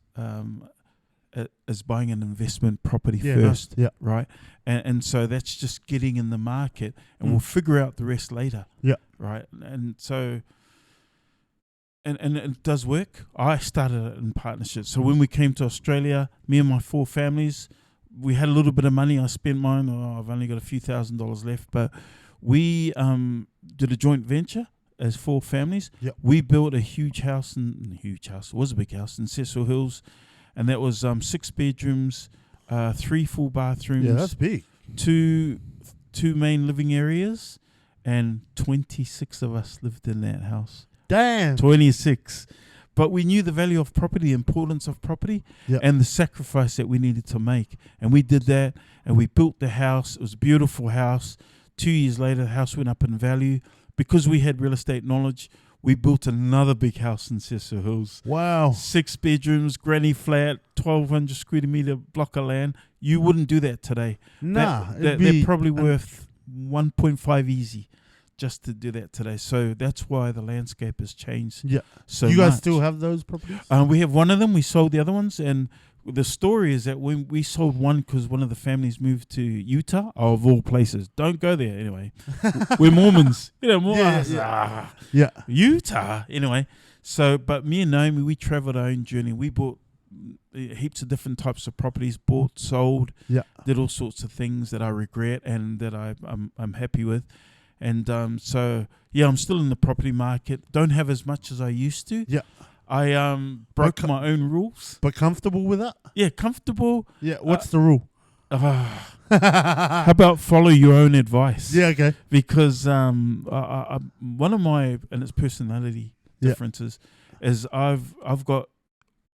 buying an investment property first, right? And so that's just getting in the market, and we'll figure out the rest later, right? And so and it does work. I started it in partnership. So when we came to Australia, me and my 4 families, we had a little bit of money. I spent mine. I've only got a few $1,000s left, but we did a joint venture. As 4 families, we built a huge house. It was a big house in Cecil Hills, and that was 6 bedrooms, 3 full bathrooms. Yeah, that's big. 2 main living areas, and 26 of us lived in that house. Damn. 26. But we knew the value of property, the importance of property, and the sacrifice that we needed to make. And we did that, and we built the house. It was a beautiful house. 2 years later, the house went up in value. Because we had real estate knowledge, we built another big house in Cecil Hills. Wow. 6 bedrooms, granny flat, 1,200 square meter block of land. You wouldn't do that today. Nah. They're probably worth 1.5 easy just to do that today. So that's why the landscape has changed so You guys much. still have those properties? We have one of them. We sold the other ones. And the story is that when we sold one because one of the families moved to Utah, of all places. Don't go there anyway. We're Mormons. Utah. Anyway, so, but me and Naomi, we traveled our own journey. We bought heaps of different types of properties, bought, sold, did all sorts of things that I regret and that I'm happy with. And so, I'm still in the property market. Don't have as much as I used to. Yeah. I broke my own rules. But comfortable with that? Yeah, comfortable. Yeah, what's the rule? How about follow your own advice? Yeah, okay. Because one of my, and it's personality differences, is I've got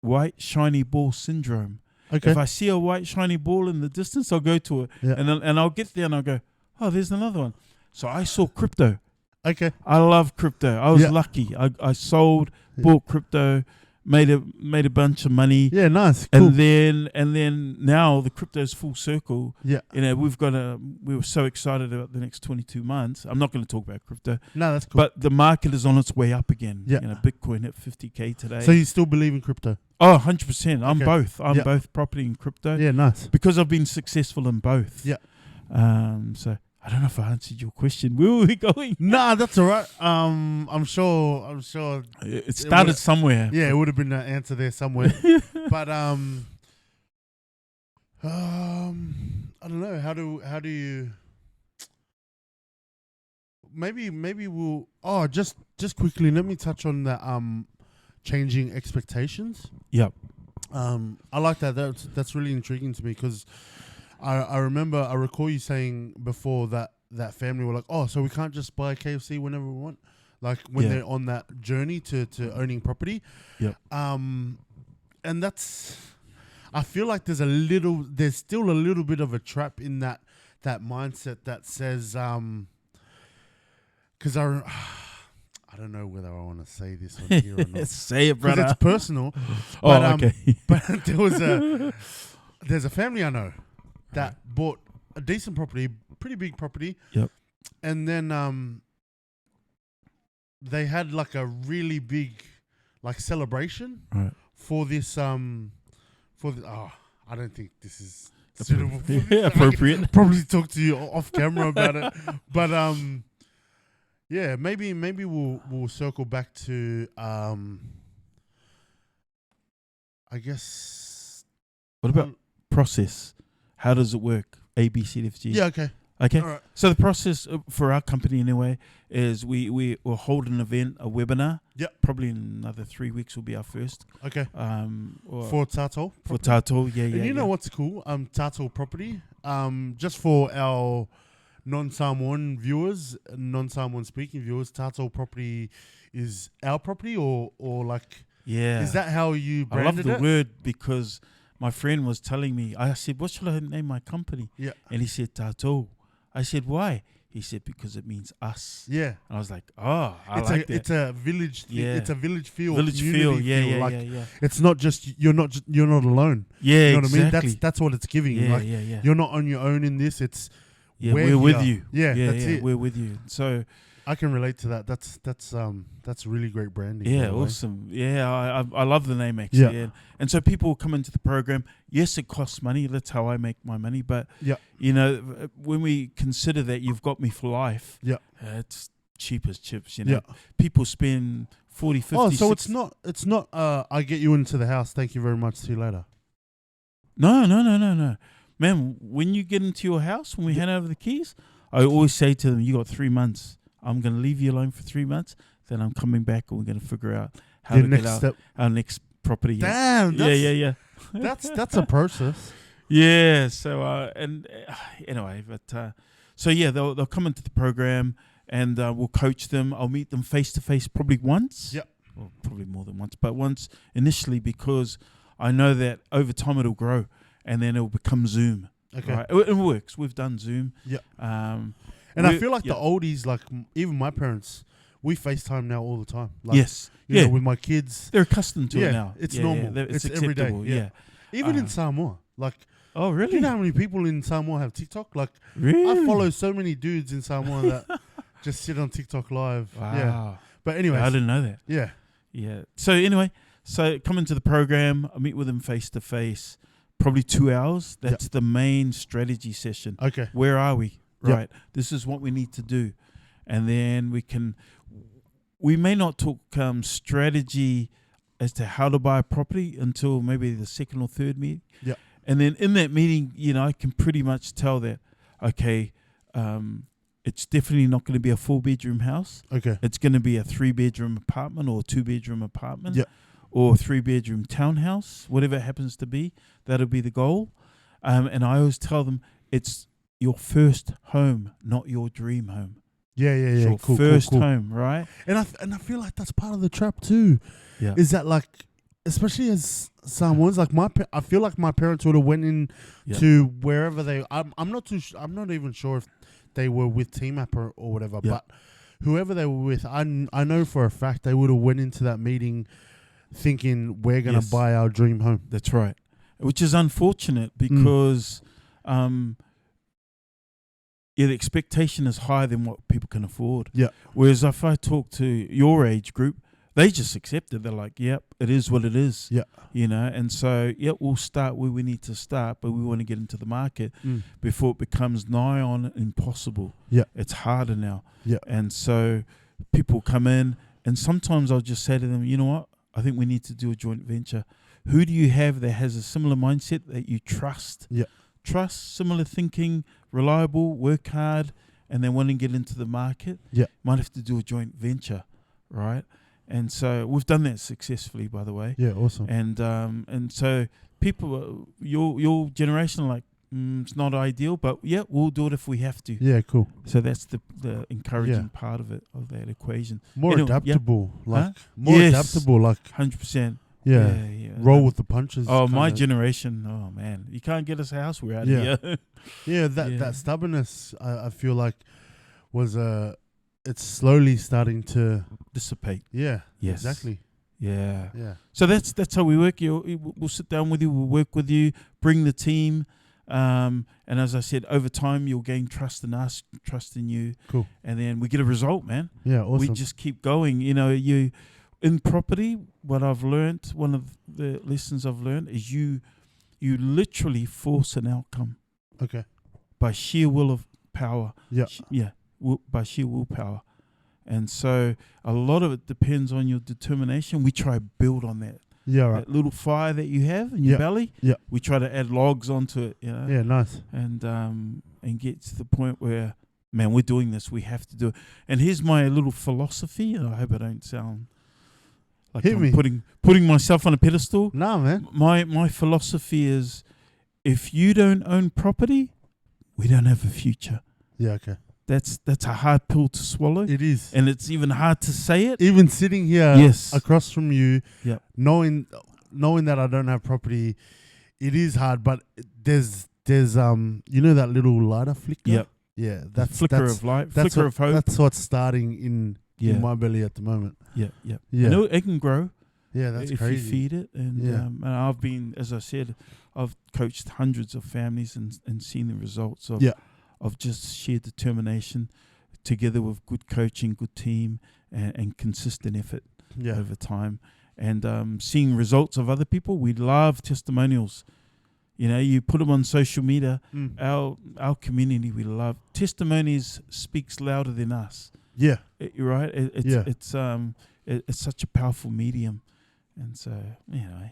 white shiny ball syndrome. Okay. If I see a white shiny ball in the distance, I'll go to it. Yeah. And I'll get there and I'll go, oh, there's another one. So I saw crypto. Okay. I love crypto. I was lucky. I sold, bought crypto, made a bunch of money. Yeah, nice. Cool. And then now the crypto's full circle. Yeah. You know, we were so excited about the next 22 months. I'm not going to talk about crypto. No, that's cool. But the market is on its way up again. Yeah. You know, Bitcoin hit 50K today. So you still believe in crypto? Oh, 100%. I'm okay. both. I'm both property and crypto. Yeah, nice. Because I've been successful in both. Yeah. So I don't know if I answered your question. Where were we going? Nah, that's all right. I'm sure. It started somewhere. Yeah, it would have been an answer there somewhere. But I don't know. How do you? Maybe we'll. Oh, just quickly. Let me touch on the changing expectations. Yep. I like that. That's really intriguing to me because I recall you saying before that family were like, oh, so we can't just buy KFC whenever we want, like when they're on that journey to owning property. Yep. And that's, I feel like there's still a little bit of a trap in that mindset that says, because I don't know whether I want to say this on here or not. Say it, brother. Because it's personal. Okay. But there's a family I know that bought a decent property, pretty big property. Yep. And then they had like a really big like celebration for this I don't think this is suitable. Appropriate. Probably talk to you off camera about it. But Yeah, maybe we'll circle back to I guess. What about process? How does it work? A, B, C, D, F, G. Yeah. Okay. Okay. All right. So the process for our company anyway is we will hold an event, a webinar. Yep. Probably in another 3 weeks will be our first. Okay. Or For Tatou. for Tatou, yeah, And yeah. you know what's cool? Tatou Property. Just for our non-Samoan viewers, non-Samoan speaking viewers, Tatou Property is our property, or like. Yeah. Is that how you I love branded the it? word because my friend was telling me, I said, what should I name my company? Yeah. And he said, Tatou. I said, why? He said, because it means us. Yeah. And I was like, oh, I like that. It's a village. Yeah. It's a village feel. Village community feel. Yeah, feel. yeah, Like, yeah. it's not just you're not alone. Yeah, You know what I mean? exactly. That's what it's giving. Yeah, like, yeah. You're not on your own in this. It's We're with you. Yeah, that's it. We're with you. So I can relate to that. That's really great branding. yeah, by the way. awesome. Yeah, I love the name actually. Yeah. And so people will come into the program. Yes, it costs money. That's how I make my money. But Yeah. you know, when we consider that you've got me for life, Yeah. It's cheap as chips. You know, Yeah. people spend 40, 50. Oh, so 60. it's not. I get you into the house. Thank you very much. See you later. No. Man, when you get into your house, when we hand over the keys, I always say to them, you got 3 months. I'm going to leave you alone for 3 months. Then I'm coming back and we're going to figure out how The to next get step. our next property. Damn. Yeah. That's a process. Yeah. So, anyway, but, so yeah, they'll come into the program and we'll coach them. I'll meet them face to face probably once. Yep. Well, probably more than once, but once initially because I know that over time it'll grow and then it'll become Zoom. Okay. Right? It works. We've done Zoom. Yep. And I feel like the oldies, like even my parents, we FaceTime now all the time. Like, yes. you know, with my kids. They're accustomed to it now. It's normal. It's every day. acceptable. Yeah. Even in Samoa. Like, Oh, really? do you know how many people in Samoa have TikTok? Like, Really? I follow so many dudes in Samoa that just sit on TikTok live. Wow. Yeah. But anyway. I didn't know that. Yeah. Yeah. So anyway, come into the program. I meet with them face to face. Probably 2 hours. That's the main strategy session. Okay. Where are we? Yep. Right. This is what we need to do. And then we may not talk strategy as to how to buy a property until maybe the second or third meeting. Yeah. And then in that meeting, you know, I can pretty much tell that, okay, it's definitely not going to be a 4-bedroom house. Okay. It's going to be a 3-bedroom apartment or 2-bedroom apartment. Yeah. Or 3-bedroom townhouse, whatever it happens to be. That'll be the goal. And I always tell them it's your first home, not your dream home. Yeah. It's your first home, right? And I feel like that's part of the trap too. Yeah. Is that like, especially as Samoans, like I feel like my parents would have went in to wherever they. I'm not even sure if they were with Team App or whatever. Yeah. But whoever they were with, I know for a fact they would have went into that meeting thinking we're gonna buy our dream home. That's right. Which is unfortunate because the expectation is higher than what people can afford. Yeah. Whereas if I talk to your age group, they just accept it. They're like, yep, it is what it is. Yeah. You know, and so, we'll start where we need to start, but we want to get into the market before it becomes nigh on impossible. Yeah. It's harder now. Yeah. And so people come in, and sometimes I'll just say to them, you know what? I think we need to do a joint venture. Who do you have that has a similar mindset that you trust? Yeah. Trust, similar thinking, reliable, work hard, and they want to get into the market. Yeah. Might have to do a joint venture, right? And so we've done that successfully, by the way. Yeah, awesome. And so people, your generation, are like, it's not ideal, but we'll do it if we have to. Yeah, cool. So that's the encouraging part of it, of that equation. More adaptable, Huh? more Yes. adaptable, like 100%. yeah. Roll with the punches. Oh, my kinda. generation. Oh man, you can't get us a house. We're out Yeah. here. Yeah, that stubbornness, I feel like was it's slowly starting to Dissipate. Yeah. Yes. Exactly. Yeah. Yeah. So that's how we work. We'll sit down with you. We'll work with you. Bring the team. And as I said, over time you'll gain trust in us, trust in you. Cool. And then we get a result, man. Yeah, awesome. We just keep going. You know, in property, what I've learned, one of the lessons I've learned is you literally force an outcome. Okay. By sheer will of power. Yeah. By sheer willpower. And so a lot of it depends on your determination. We try to build on that. Yeah, right. That little fire that you have in your belly. Yeah. We try to add logs onto it, you know. Yeah, nice. And get to the point where, man, we're doing this. We have to do it. And here's my little philosophy. And I hope I don't sound like I'm putting myself on a pedestal. Nah, man. My philosophy is, if you don't own property, we don't have a future. Yeah, okay. That's a hard pill to swallow. It is. And it's even hard to say it. Even sitting here across from you, knowing that I don't have property, it is hard. But there's you know that little lighter flicker? Yep. Yeah. That's flicker of light, flicker of hope. That's what's starting in my belly at the moment. Yeah. And it can grow. Yeah, that's if crazy. you feed it. And I've been, as I said, I've coached hundreds of families and seen the results of just sheer determination together with good coaching, good team, and consistent effort over time. And seeing results of other people. We love testimonials. You know, you put them on social media. Our community, we love. Testimonies speaks louder than us. Yeah. You're right. It's such a powerful medium. And so, you know,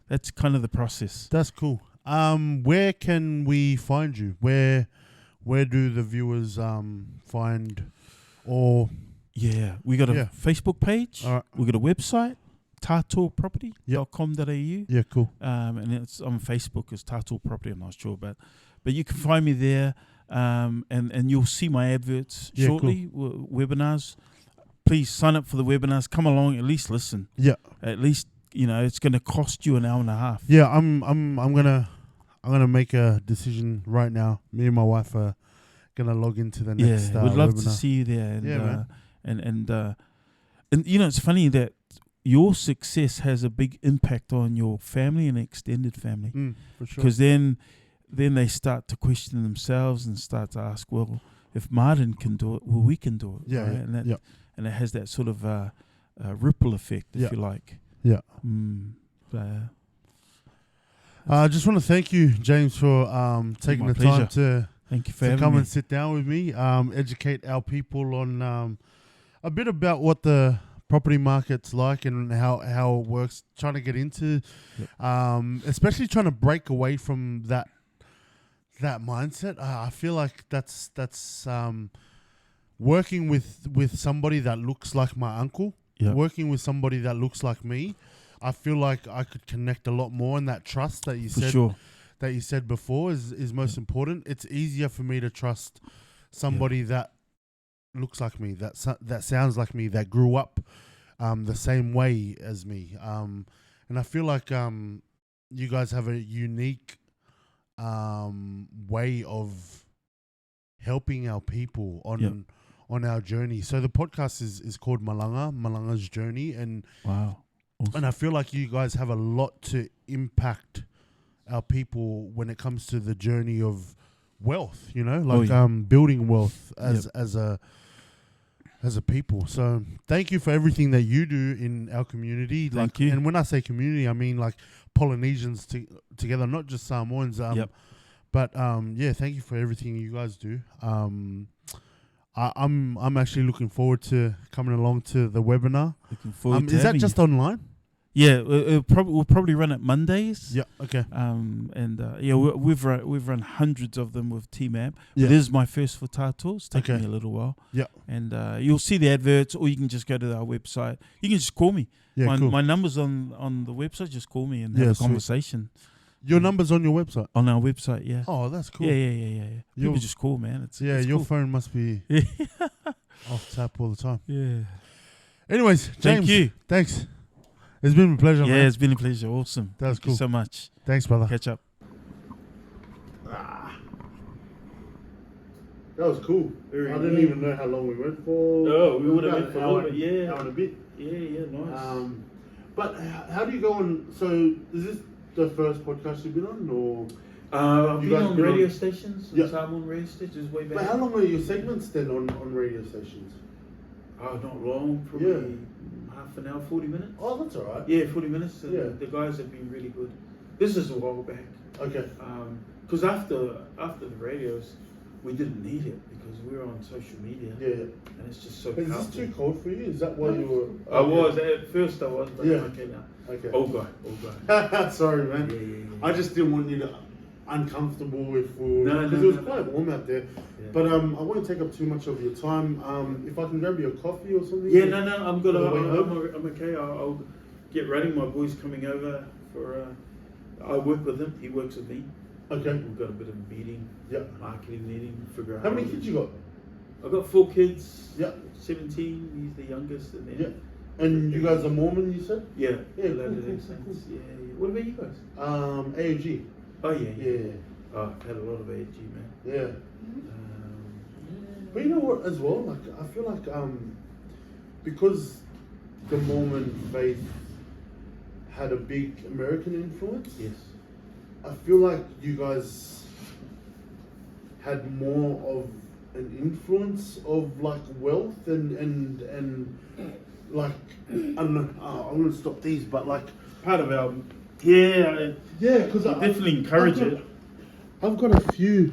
that's kind of the process. That's cool. Where can we find you? Where do the viewers find or? Yeah, we got a Facebook page. All right. We got a website, tatouproperty.com.au. Yeah, cool. And it's on Facebook as Tatou Property. I'm not sure, but you can find me there. And you'll see my adverts shortly. Cool. Webinars. Please sign up for the webinars. Come along. At least listen. Yeah. At least, you know, it's going to cost you an hour and a half. Yeah, I'm gonna make a decision right now. Me and my wife are gonna log into the next. Yeah, we'd love webinar. to see you there. And, man. And you know, it's funny that your success has a big impact on your family and extended family. For sure. Because then they start to question themselves and start to ask, well, if Martin can do it, well, we can do it. Yeah, right? And it has that sort of ripple effect, if you like. Yeah. I just want to thank you, James, for taking the time to come and sit down with me, educate our people on a bit about what the property market's like and how it works, trying to get into, especially trying to break away from that mindset. I feel like that's working with somebody that looks like my uncle, working with somebody that looks like me. I feel like I could connect a lot more, and that trust that you said before is most important. It's easier for me to trust somebody that looks like me, that sounds like me, that grew up the same way as me. And I feel like you guys have a unique way of helping our people on our journey. So the podcast is called Malanga's Journey, and wow. Awesome. And I feel like you guys have a lot to impact our people when it comes to the journey of wealth, you know, like building wealth as a people. So thank you for everything that you do in our community. Thank you. And when I say community, I mean like Polynesians together, not just Samoans. But thank you for everything you guys do. I'm actually looking forward to coming along to the webinar. Looking forward to is that just online? Yeah, we'll probably run it Mondays. Yeah, okay. We've run hundreds of them with TMAP. Yeah. This is my first for Tatou. It's taken me a little while. Yeah. And you'll see the adverts, or you can just go to our website. You can just call me. Yeah, my number's on the website. Just call me and have a conversation. Your number's on your website? On our website, yeah. Oh, that's cool. Yeah. People just call, man. It's your cool. phone must be off tap all the time. Yeah. Anyways, James. Thank you. Thanks. It's been a pleasure, man. Yeah, it's been a pleasure. Awesome. That was Thank cool. you so much. Thanks, brother. Catch up. That was cool. I didn't even know how long we went for. No, we would have went for a little bit, hour and a bit. Yeah, nice. But how do you go on? So is this the first podcast you've been on, or? I've been on radio stations, Samoan radio stations way back. But how long are your segments then on radio stations? Not long, probably half an hour, 40 minutes. Oh, that's all right. Yeah, 40 minutes. The guys have been really good. This is a while back. Okay. Because after the radios, we didn't need it because we're on social media. Yeah. And it's just so Is this powerful. too cold for you? Is that why you were? I was at first. I was, but Yeah. I'm okay now. Okay. Old guy. Sorry, Yeah, man. yeah, yeah. I just didn't want you to uncomfortable if we No, because no, it was no, quite no. warm out there. Yeah. But I won't take up too much of your time. If I can grab you a coffee or something. Yeah, no, I'm good. On the way home? I'm okay. I'll get ready. My boy's coming over for. I work with him. He works with me. Okay. We've got a bit of a meeting. Yeah. Marketing meeting. Figure out. How many kids you got? I've got 4 kids. Yeah. 17. He's the youngest, and then. Yeah. And you guys are Mormon, you said? Yeah. Yeah, Latter-day cool. Saints. Yeah. What about you guys? AOG. Oh yeah. Yeah. Oh, I've had a lot of AG, man. Yeah. But you know what, as well, like I feel like because the Mormon faith had a big American influence. Yes. I feel like you guys had more of an influence of like wealth and like I don't know. I'm gonna stop these, but like Part of our. Yeah. yeah, because I definitely encourage it. I've got a few.